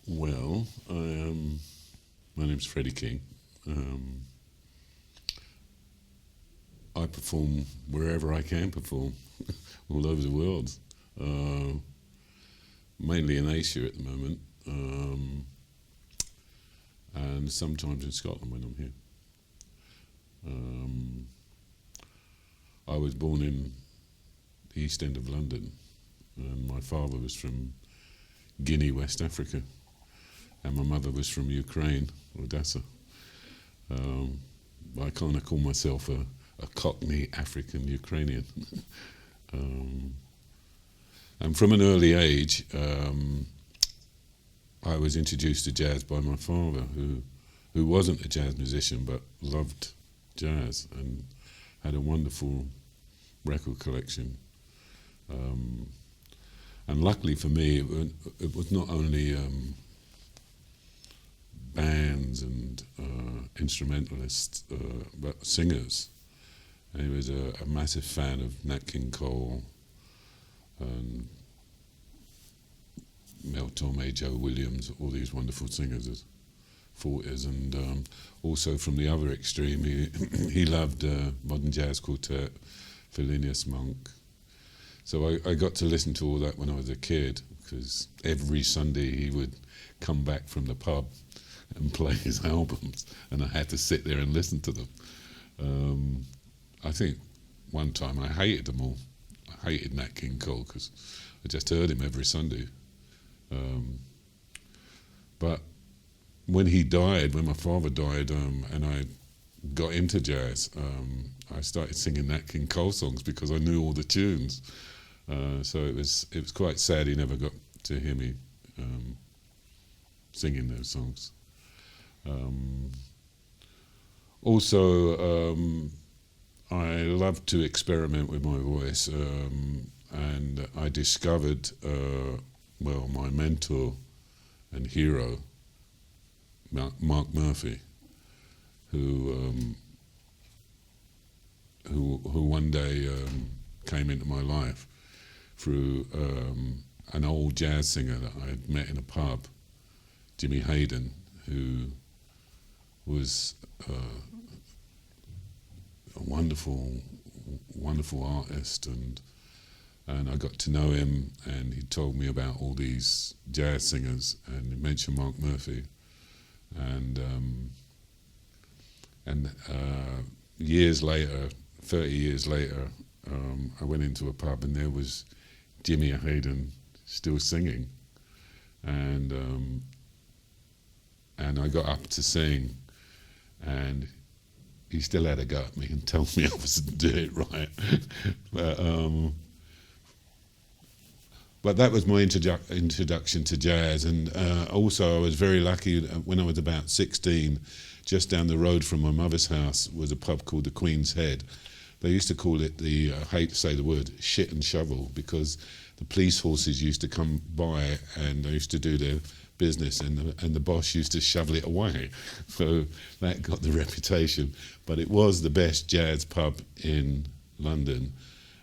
Well, my name's Freddie King. Um, I perform wherever I can perform, all over the world. Uh, Mainly in Asia at the moment, and sometimes in Scotland when I'm here. Um, I was born in the East End of London, and my father was from Guinea, West Africa, and my mother was from Ukraine, Odessa. Um, I kind of call myself a Cockney African Ukrainian. um, and from an early age, I was introduced to jazz by my father, who wasn't a jazz musician but loved jazz and had a wonderful record collection. Um, and luckily for me, it was not only bands and instrumentalists, but singers. And he was a massive fan of Nat King Cole and Mel Torme, Joe Williams, all these wonderful singers of 40s. And also from the other extreme, he loved modern jazz quartet, Thelonious Monk. So I got to listen to all that when I was a kid, because every Sunday he would come back from the pub and play his albums, and I had to sit there and listen to them. I think one time I hated them all. I hated Nat King Cole because I just heard him every Sunday. But when he died, when my father died, and I got into jazz, I started singing Nat King Cole songs because I knew all the tunes. So it was quite sad he never got to hear me singing those songs. Also, I love to experiment with my voice, and I discovered, my mentor and hero, Mark Murphy, who one day came into my life through an old jazz singer that I had met in a pub, Jimmy Hayden, who was a wonderful artist, and I got to know him, and he told me about all these jazz singers, and he mentioned Mark Murphy, and years later, 30 years later, I went into a pub and there was Jimmy Hayden still singing, and I got up to sing, and he still had a go at me and told me I wasn't doing it right. But that was my introduction to jazz, and also I was very lucky when I was about 16, just down the road from my mother's house was a pub called the Queen's Head. They used to call it I hate to say the word, shit and shovel, because the police horses used to come by and they used to do their business, and the boss used to shovel it away. So that got the reputation. But it was the best jazz pub in London.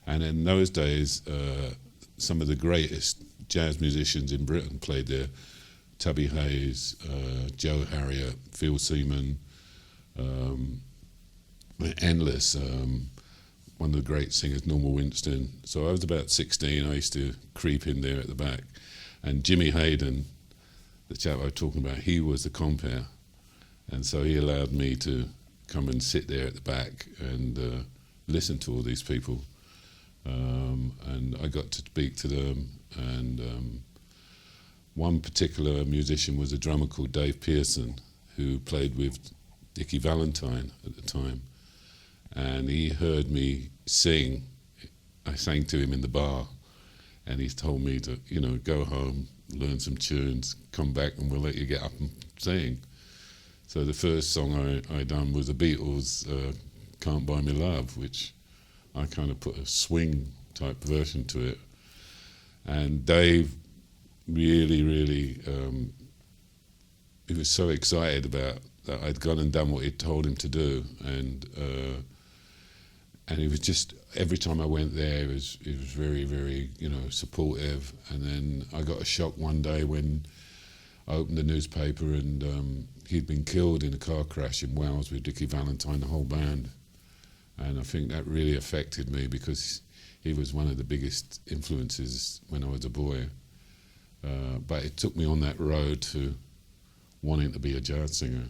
And in those days, some of the greatest jazz musicians in Britain played there. Tubby Hayes, Joe Harriott, Phil Seaman, endless. One of the great singers, Norma Winston. So I was about 16, I used to creep in there at the back. And Jimmy Hayden, the chap I was talking about, he was the compere. And so he allowed me to come and sit there at the back and listen to all these people. And I got to speak to them, and one particular musician was a drummer called Dave Pearson, who played with Dickie Valentine at the time, and he heard me sing. I sang to him in the bar, and he told me to, go home, learn some tunes, come back, and we'll let you get up and sing. So the first song I done was the Beatles' "Can't Buy Me Love," which I kind of put a swing type version to it. And Dave really, he was so excited about that I'd gone and done what he'd told him to do. And he was just, every time I went there, he was very, very, supportive. And then I got a shock one day when I opened the newspaper and he'd been killed in a car crash in Wales with Dickie Valentine, the whole band. And I think that really affected me because he was one of the biggest influences when I was a boy. But it took me on that road to wanting to be a jazz singer.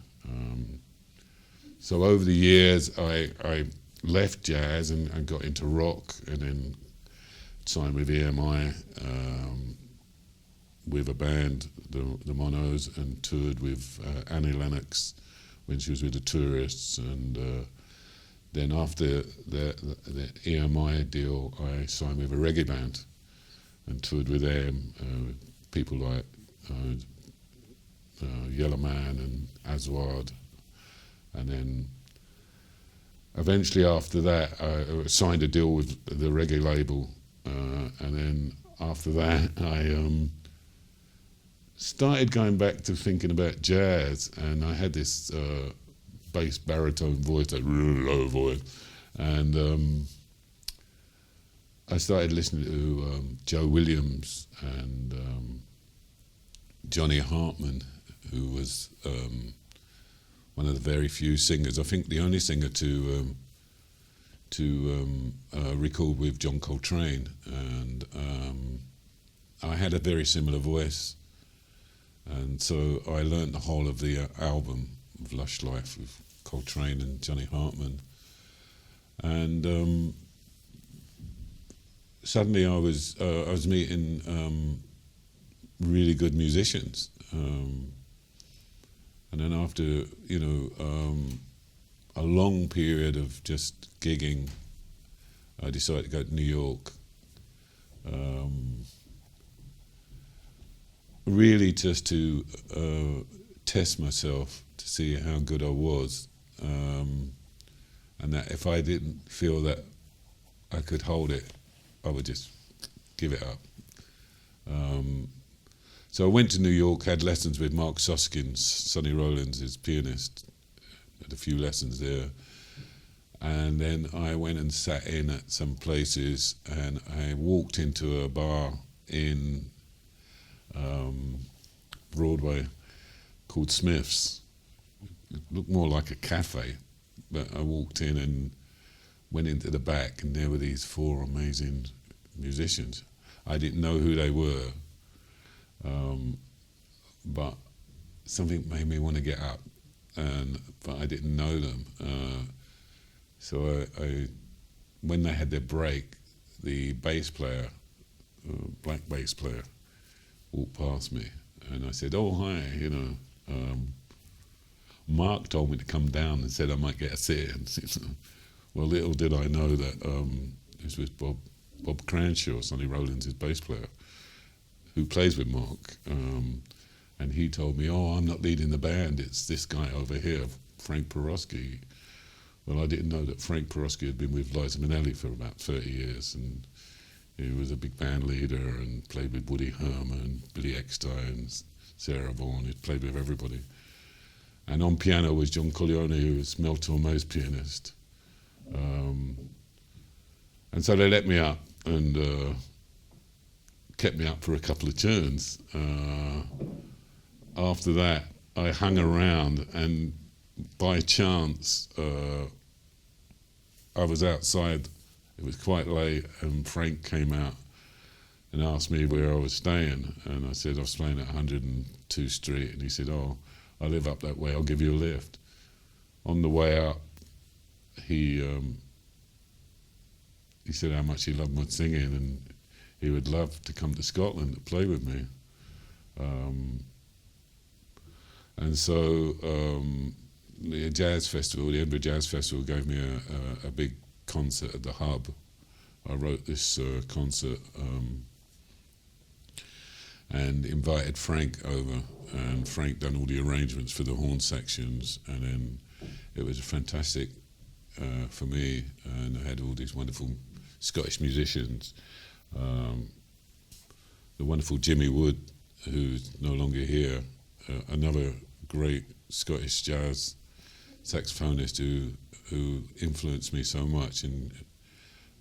So over the years, I left jazz and got into rock, and then signed with EMI with a band, the Monos, and toured with Annie Lennox when she was with the Tourists. And then after the EMI deal, I signed with a reggae band and toured with them, people like Yellow Man and Aswad. And then eventually after that, I signed a deal with the reggae label. And then after that, I started going back to thinking about jazz, and I had this bass baritone voice, that really low voice, and I started listening to Joe Williams and Johnny Hartman, who was one of the very few singers, I think the only singer to record with John Coltrane, and I had a very similar voice, and so I learnt the whole of the album of Lush Life with Coltrane and Johnny Hartman, and suddenly I was meeting really good musicians, and then after a long period of just gigging, I decided to go to New York, really just to test myself to see how good I was, and that if I didn't feel that I could hold it, I would just give it up. So I went to New York, had lessons with Mark Suskins, Sonny Rollins, his pianist, had a few lessons there. And then I went and sat in at some places, and I walked into a bar in Broadway called Smith's. It looked more like a cafe, but I walked in and went into the back, and there were these four amazing musicians. I didn't know who they were, but something made me want to get up, but I didn't know them. So I, when they had their break, the bass player, black bass player, walked past me, and I said, "Oh, hi, Mark told me to come down and said I might get a sit." And, well, little did I know that this was Bob Cranshaw, Sonny Rollins' bass player, who plays with Mark. And he told me, "Oh, I'm not leading the band, it's this guy over here, Frank Porosky." Well, I didn't know that Frank Porosky had been with Liza Minnelli for about 30 years, and he was a big band leader and played with Woody Herman, Billy Eckstein, Sarah Vaughan. He'd played with everybody. And on piano was John Coglione, who was Mel Torme's pianist. And so they let me up and kept me up for a couple of tunes. After that, I hung around, and by chance, I was outside. It was quite late, and Frank came out and asked me where I was staying, and I said I was staying at 102 Street, and he said, "Oh, I live up that way, I'll give you a lift." On the way up, he said how much he loved my singing, and he would love to come to Scotland to play with me. And so the Jazz Festival, the Edinburgh Jazz Festival, gave me a big concert at the Hub. I wrote this concert and invited Frank over, and Frank done all the arrangements for the horn sections, and then it was fantastic for me, and I had all these wonderful Scottish musicians. The wonderful Jimmy Wood, who's no longer here, another great Scottish jazz saxophonist who influenced me so much, and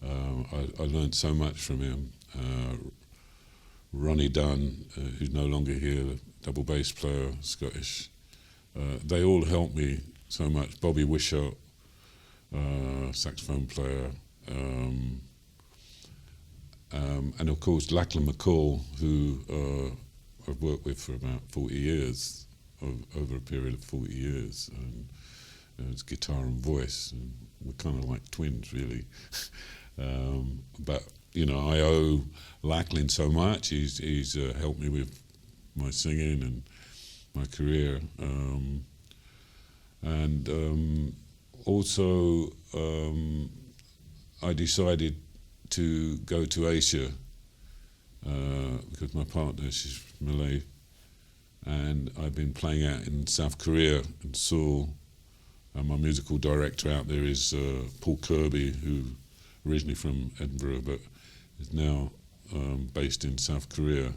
I learned so much from him. Ronnie Dunn, who's no longer here, the double bass player, Scottish. They all helped me so much. Bobby Wishart, saxophone player, and of course Lachlan McCall, who I've worked with for about 40 years, over a period of 40 years, and it's guitar and voice, and we're kind of like twins, really. But you know, I owe Lachlan so much. He's helped me with my singing and my career, and also I decided to go to Asia because my partner, she's Malay, and I've been playing out in South Korea and Seoul. And my musical director out there is Paul Kirby, who originally from Edinburgh but is now based in South Korea.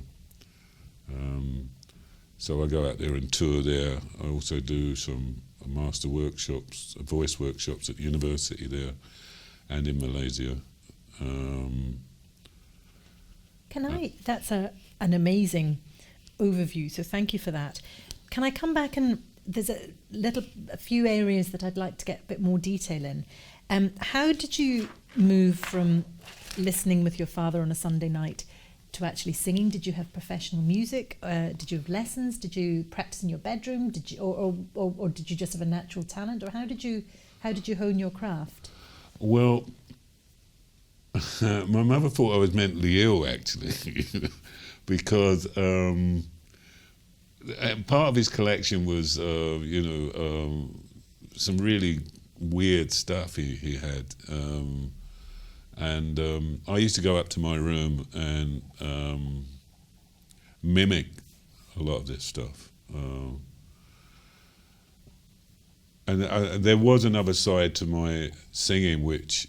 So I go out there and tour there. I also do some master workshops, voice workshops at the university there and in Malaysia. That's an amazing overview, so thank you for that. Can I come back, and there's a few areas that I'd like to get a bit more detail in. How did you move from listening with your father on a Sunday night to actually singing? Did you have professional music? Did you have lessons? Did you practice in your bedroom? Did you, or did you just have a natural talent? Or how did you hone your craft? Well, my mother thought I was mentally ill, actually, because part of his collection was, some really weird stuff he had. And I used to go up to my room and mimic a lot of this stuff. And there was another side to my singing which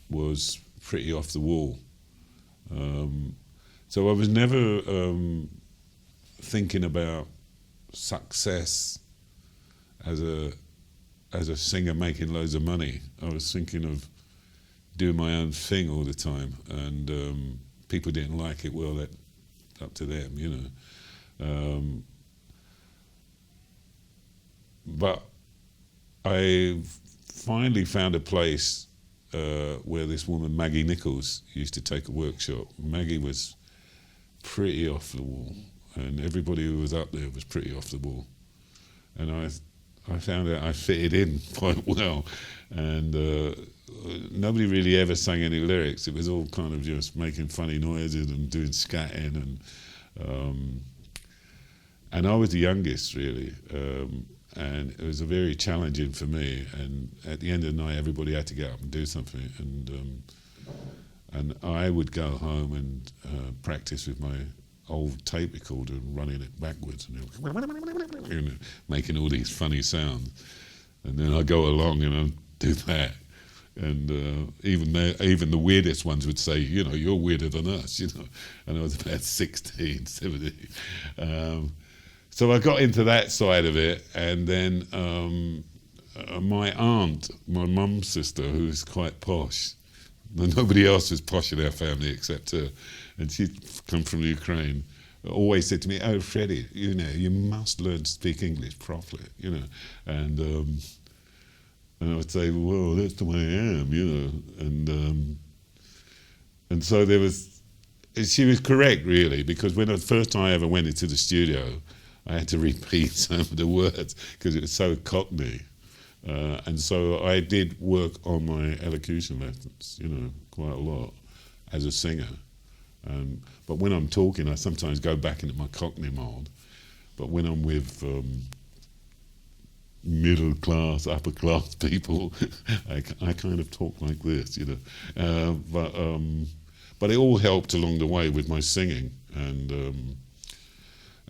was pretty off the wall. So I was never thinking about success as a singer making loads of money. I was thinking of doing my own thing all the time, and people didn't like it. Well, that's up to them, you know. But I finally found a place where this woman, Maggie Nichols, used to take a workshop. Maggie was pretty off the wall, and everybody who was up there was pretty off the wall. And I found out I fitted in quite well, and nobody really ever sang any lyrics. It was all kind of just making funny noises and doing scatting, and I was the youngest, really. And it was very challenging for me. And at the end of the night, everybody had to get up and do something. And I would go home and practice with my old tape recorder and running it backwards and making all these funny sounds. And then I'd go along and I'd do that. And even the weirdest ones would say, you know, you're weirder than us, you know. And I was about 16, 17. So I got into that side of it, and then my aunt, my mum's sister, who's quite posh, nobody else was posh in our family except her, and she'd come from Ukraine, always said to me, "Oh, Freddie, you know, you must learn to speak English properly," you know, and I would say, "Well, that's the way I am," you know, and so there was. She was correct, really, because when the first time I ever went into the studio, I had to repeat some of the words because it was so Cockney. And so I did work on my elocution lessons, you know, quite a lot as a singer. But when I'm talking, I sometimes go back into my Cockney mold. But when I'm with middle class, upper class people, I kind of talk like this, you know. But it all helped along the way with my singing.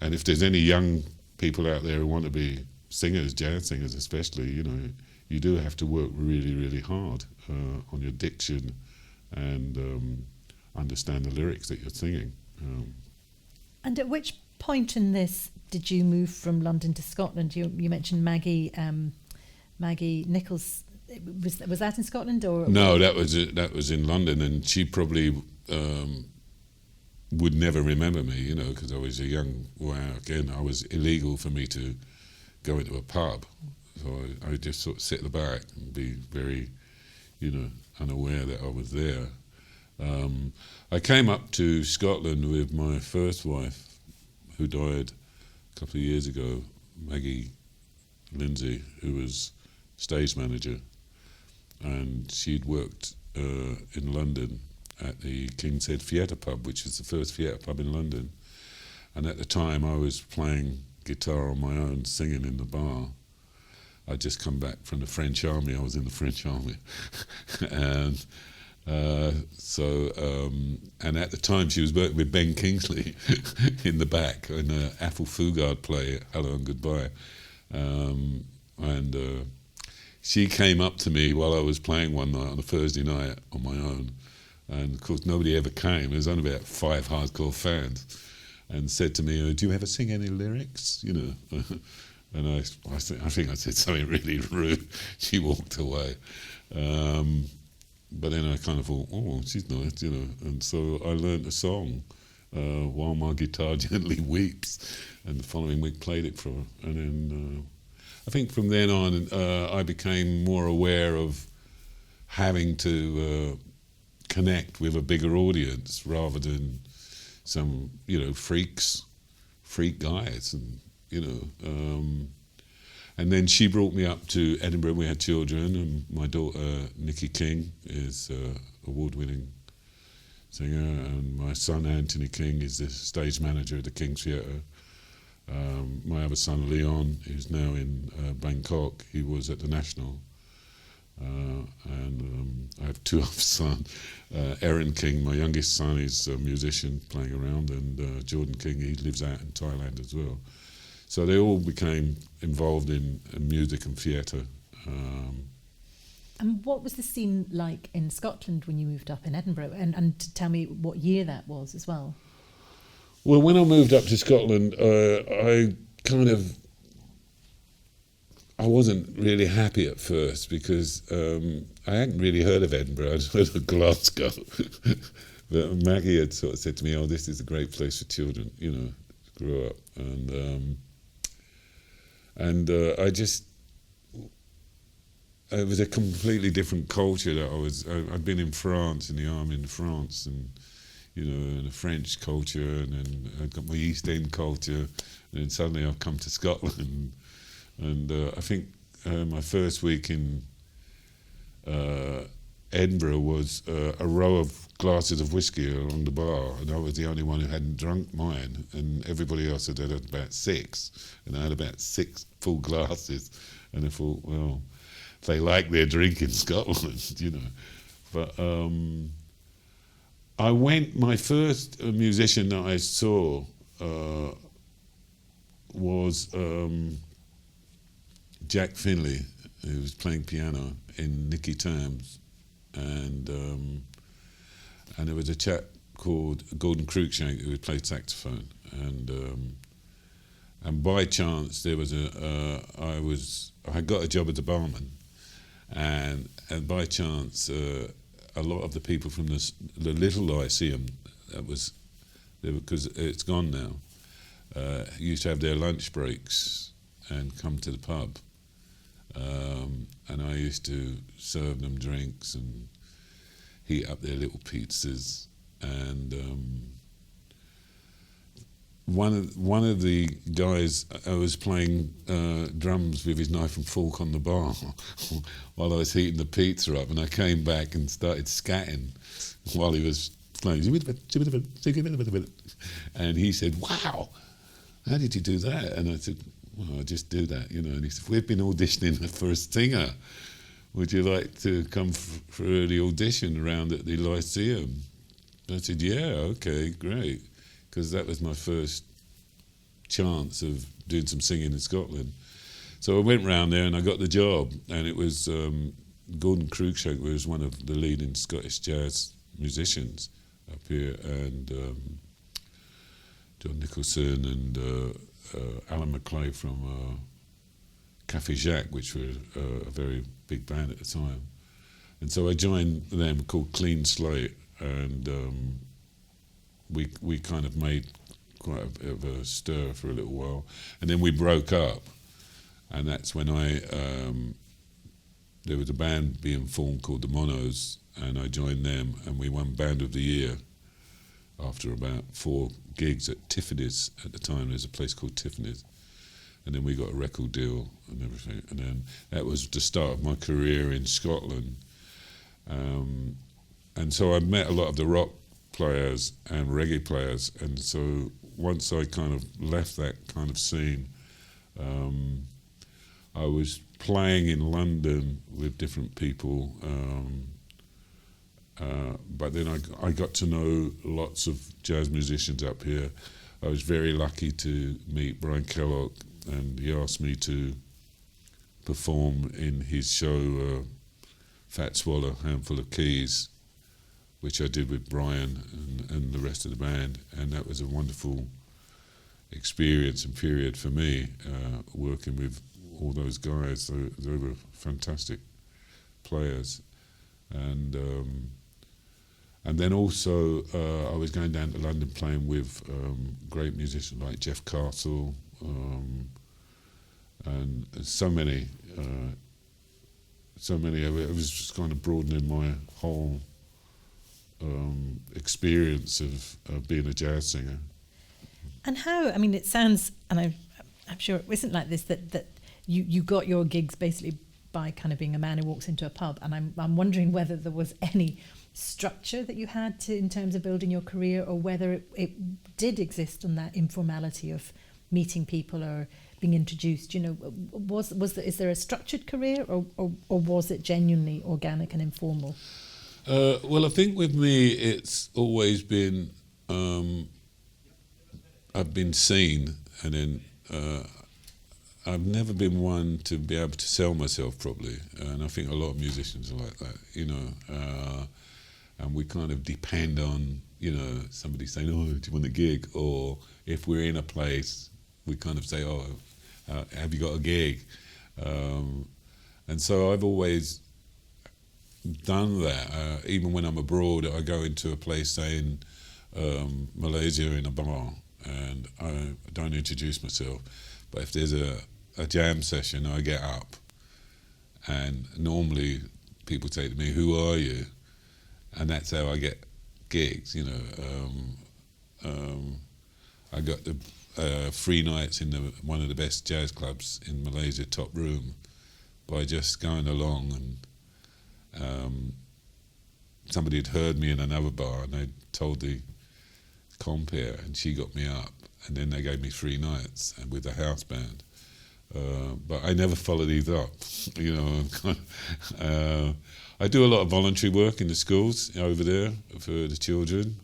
And if there's any young people out there who want to be singers, jazz singers especially, you know, you do have to work really, really hard on your diction and understand the lyrics that you're singing. And at which point in this did you move from London to Scotland? You mentioned Maggie Nichols. Was that in Scotland or? No, that was in London, and she probably would never remember me, you know, because I was a young, again, I was illegal for me to go into a pub. So I would just sort of sit at the back and be very, you know, unaware that I was there. I came up to Scotland with my first wife, who died a couple of years ago, Maggie Lindsay, who was stage manager, and she'd worked in London at the King's Head Theatre Pub, which is the first theatre pub in London. And at the time I was playing guitar on my own, singing in the bar. I'd just come back from the French Army. I was in the French Army. And and at the time she was working with Ben Kingsley in the back in an Athol Fugard play, Hello and Goodbye. She came up to me while I was playing one night on a Thursday night on my own, and of course nobody ever came. There was only about 5 hardcore fans, and said to me, "Do you ever sing any lyrics?" You know, and I think I said something really rude. She walked away, but then I kind of thought, "Oh, she's nice," you know, and so I learned a song, "While My Guitar Gently Weeps," and the following week played it for her, and then. I think from then on, I became more aware of having to connect with a bigger audience rather than some, you know, freak guys, and you know. And then she brought me up to Edinburgh. We had children, and my daughter Nikki King is award-winning singer, and my son Anthony King is the stage manager at the King's Theatre. My other son Leon, who's now in Bangkok, he was at the National, and I have 2 other sons. Aaron King, my youngest son, is a musician playing around, and Jordan King, he lives out in Thailand as well. So they all became involved in music and theatre. And what was the scene like in Scotland when you moved up in Edinburgh? And to tell me what year that was as well. Well, when I moved up to Scotland, I wasn't really happy at first because I hadn't really heard of Edinburgh. I'd heard of Glasgow. But Maggie had sort of said to me, "Oh, this is a great place for children, you know, to grow up." And I just... It was a completely different culture that I'd been in France, in the army in France, and you know, and a French culture, and then I got my East End culture, and then suddenly I've come to Scotland, and I think my first week in Edinburgh was a row of glasses of whiskey along the bar, and I was the only one who hadn't drunk mine, and everybody else had about 6, and I had about 6 full glasses, and I thought, well, they like their drink in Scotland, you know, but. My first musician that I saw was Jack Finley, who was playing piano in Nicky Tams, and there was a chap called Gordon Cruikshank who played saxophone, and by chance there was I got a job as a barman, and by chance. A lot of the people from the little Lyceum, because it's gone now, used to have their lunch breaks and come to the pub, and I used to serve them drinks and heat up their little pizzas, and one of the guys was playing drums with his knife and fork on the bar while I was heating the pizza up, and I came back and started scatting while he was playing. And he said, "Wow, how did you do that?" And I said, "Well, I just do that, you know." And he said, "We've been auditioning for a singer. Would you like to come for the audition round at the Lyceum?" And I said, "Yeah, okay, great." Because that was my first chance of doing some singing in Scotland. So I went round there and I got the job, and it was Gordon Cruikshank, who was one of the leading Scottish jazz musicians up here, and John Nicholson and Alan McClay from Café Jacques, which were a very big band at the time. And so I joined them, called Clean Slate, and we kind of made quite a bit of a stir for a little while, and then we broke up, and that's when there was a band being formed called the Monos, and I joined them, and we won Band of the Year after about 4 gigs at Tiffany's at the time. There's a place called Tiffany's. And then we got a record deal and everything. And then that was the start of my career in Scotland. And so I met a lot of the rock players and reggae players. And so once I kind of left that kind of scene, I was playing in London with different people. But then I got to know lots of jazz musicians up here. I was very lucky to meet Brian Kellogg, and he asked me to perform in his show Fat Swallow, Handful of Keys, which I did with Brian and the rest of the band, and that was a wonderful experience and period for me, working with all those guys. They were fantastic players. And then also I was going down to London playing with great musicians like Jeff Castle, and so many. It was just kind of broadening my whole experience of being a jazz singer. And how? I mean, it sounds, and I'm sure it isn't like this, that you got your gigs basically by kind of being a man who walks into a pub. And I'm wondering whether there was any structure that you had to in terms of building your career, or whether it did exist on that informality of meeting people or being introduced. You know, is there a structured career, or was it genuinely organic and informal? Well, I think with me it's always been I've been seen, and then I've never been one to be able to sell myself properly, and I think a lot of musicians are like that, you know. And we kind of depend on, you know, somebody saying, "Oh, do you want a gig?" Or if we're in a place, we kind of say, "Oh, have you got a gig?" And so I've always done that. Even when I'm abroad, I go into a place, say in Malaysia, in a bar, and I don't introduce myself. But if there's a jam session, I get up, and normally people say to me, "Who are you?" And that's how I get gigs, you know. I got the 3 nights in one of the best jazz clubs in Malaysia, Top Room, by just going along, and somebody had heard me in another bar, and they told the compere, and she got me up, and then they gave me 3 nights and with a house band. But I never followed these up, you know. I do a lot of voluntary work in the schools over there for the children.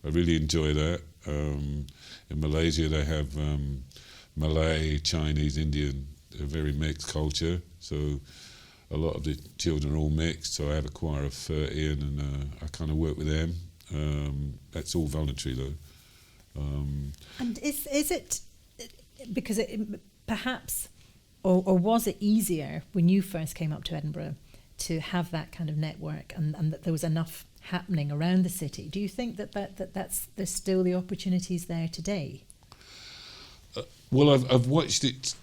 I really enjoy that. In Malaysia, they have Malay, Chinese, Indian, a very mixed culture. So a lot of the children are all mixed. So I have a choir of 30, and I kind of work with them. That's all voluntary, though. And is it because perhaps, or was it easier when you first came up to Edinburgh to have that kind of network, and that there was enough happening around the city? Do you think that's there's still the opportunities there today? Well, I've watched it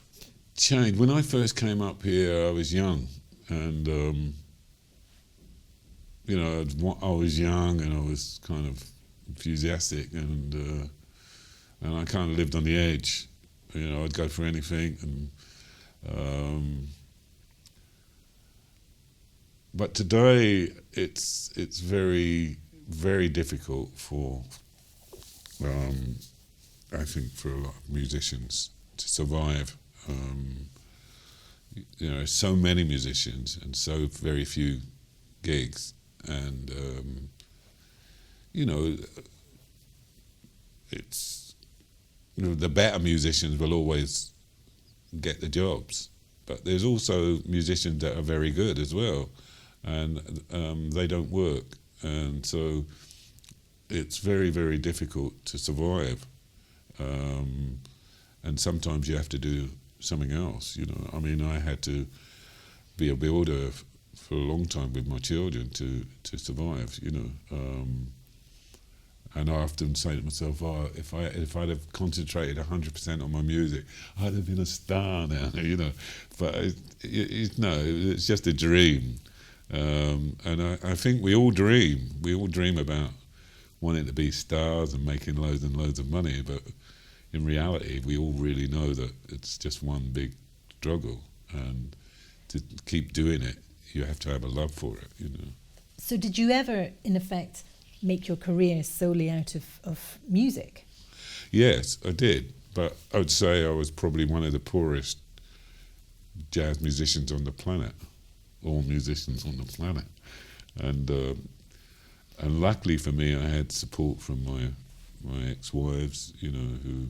change. When I first came up here, I was young, and you know, I was young and I was kind of enthusiastic, and I kind of lived on the edge. You know, I'd go for anything, and but today it's very, very difficult for I think for a lot of musicians to survive. You know, so many musicians and so very few gigs, and you know, it's, you know, the better musicians will always get the jobs, but there's also musicians that are very good as well, and they don't work, and so it's very, very difficult to survive, and sometimes you have to do something else, you know. I mean, I had to be a builder for a long time with my children to survive, you know. And I often say to myself, oh, if I'd have concentrated 100% on my music, I'd have been a star now, you know. But no, it's just a dream. And I think we all dream. We all dream about wanting to be stars and making loads and loads of money. But in reality, we all really know that it's just one big struggle. And to keep doing it, you have to have a love for it, you know. So did you ever, in effect, make your career solely out of music? Yes, I did. But I would say I was probably one of the poorest jazz musicians on the planet, all musicians on the planet. And luckily for me, I had support from my ex-wives, you know,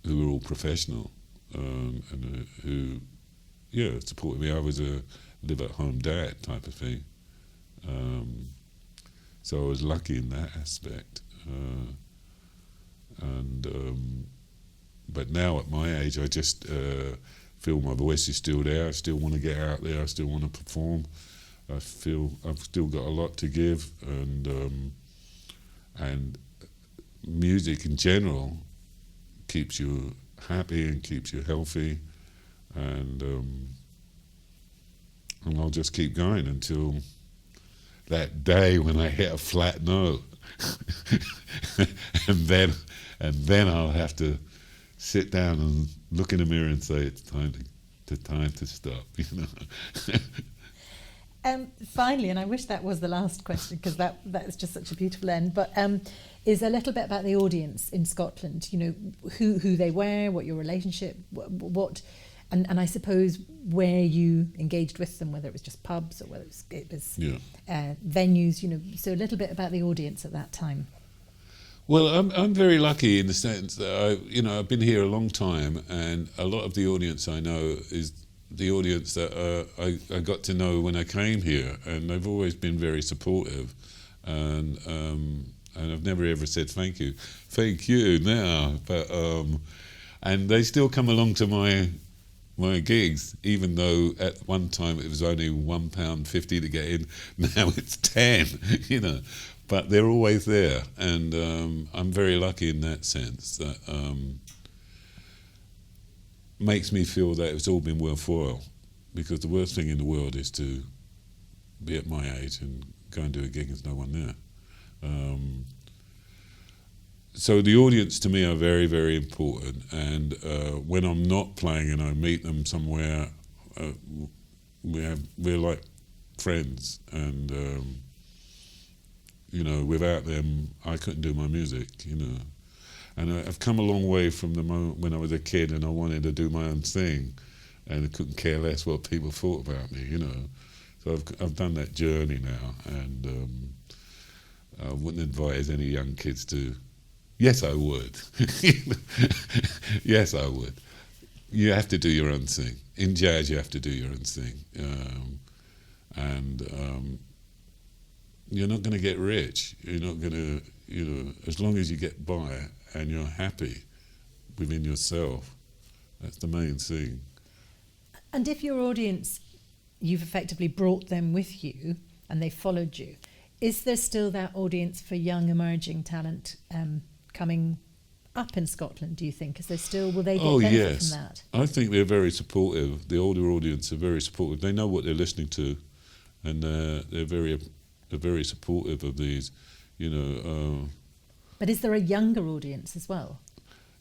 who were all professional, and who, yeah, supported me. I was a live-at-home dad type of thing. So I was lucky in that aspect. But now at my age, I just feel my voice is still there. I still want to get out there. I still want to perform. I feel I've still got a lot to give, and music in general keeps you happy and keeps you healthy, and I'll just keep going until that day when I hit a flat note, and then I'll have to sit down and look in the mirror and say it's time to stop, you know. Finally, and I wish that was the last question because that is just such a beautiful end. But is a little bit about the audience in Scotland. You know, who they were, what your relationship, what. And I suppose where you engaged with them, whether it was just pubs or whether it was venues, you know, so a little bit about the audience at that time. Well, I'm very lucky in the sense that I've been here a long time, and a lot of the audience I know is the audience that I got to know when I came here, and they've always been very supportive, and I've never ever said thank you now, but and they still come along to my gigs, even though at one time it was only £1.50 to get in. Now it's 10, you know. But they're always there, and I'm very lucky in that sense. That makes me feel that it's all been worthwhile, because the worst thing in the world is to be at my age and go and do a gig and there's no one there. So the audience to me are very, very important, and when I'm not playing and I meet them somewhere, we're like friends, and you know, without them I couldn't do my music, you know. And I've come a long way from the moment when I was a kid and I wanted to do my own thing, and I couldn't care less what people thought about me, you know. So I've done that journey now, and I wouldn't advise any young kids to. Yes, I would. Yes, I would. You have to do your own thing. In jazz, you have to do your own thing. And you're not going to get rich. You're not going to, you know, as long as you get by and you're happy within yourself, that's the main thing. And if your audience, you've effectively brought them with you and they followed you, is there still that audience for young emerging talent coming up in Scotland, do you think? Is there still, will they get benefit from that? I think they're very supportive. The older audience are very supportive. They know what they're listening to, and they're very supportive of these, you know. But is there a younger audience as well?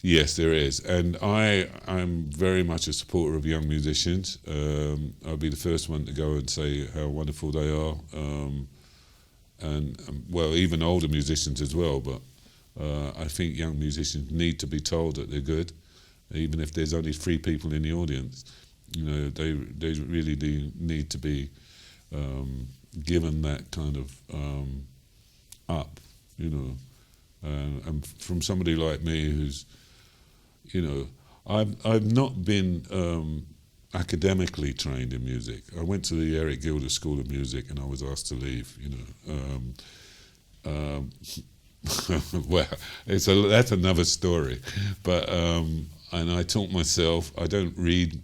Yes, there is, and I'm very much a supporter of young musicians. I'll be the first one to go and say how wonderful they are, and well, even older musicians as well. But I think young musicians need to be told that they're good, even if there's only 3 people in the audience. You know, they really do need to be given that kind of up, you know. And from somebody like me who's, you know, I've not been academically trained in music. I went to the Eric Gilder School of Music and I was asked to leave, you know. Well, that's another story. But and I taught myself. I don't read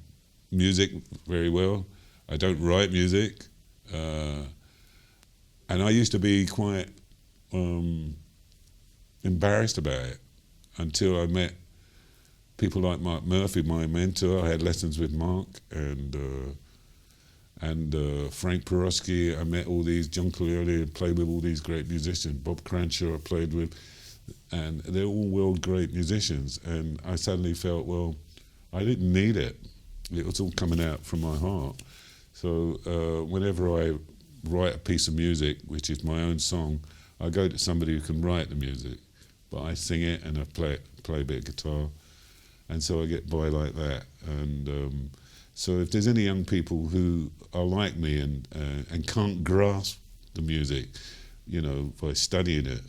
music very well. I don't write music. And I used to be quite embarrassed about it until I met people like Mark Murphy, my mentor. I had lessons with Mark and Frank Porosky. I met all these, John Clearly, and played with all these great musicians. Bob Cranshaw I played with, and they're all world great musicians. And I suddenly felt, well, I didn't need it. It was all coming out from my heart. So whenever I write a piece of music, which is my own song, I go to somebody who can write the music, but I sing it and I play a bit of guitar, and so I get by like that. And so if there's any young people who are like me and can't grasp the music, by studying it,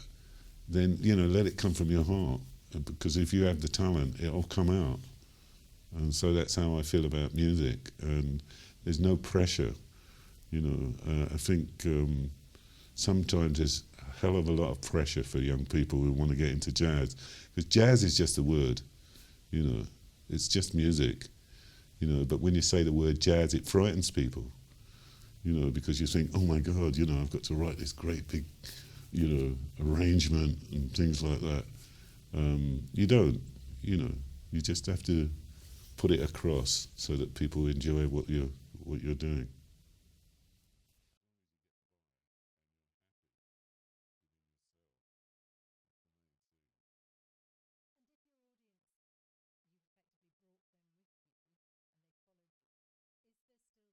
then let it come from your heart, because if you have the talent, it'll come out. And so that's how I feel about music, and there's no pressure. I think sometimes there's a hell of a lot of pressure for young people who want to get into jazz, because jazz is just a word, it's just music, but when you say the word jazz, it frightens people, because you think, oh my God, I've got to write this great big, arrangement and things like that. You don't, you just have to put it across so that people enjoy what you're doing.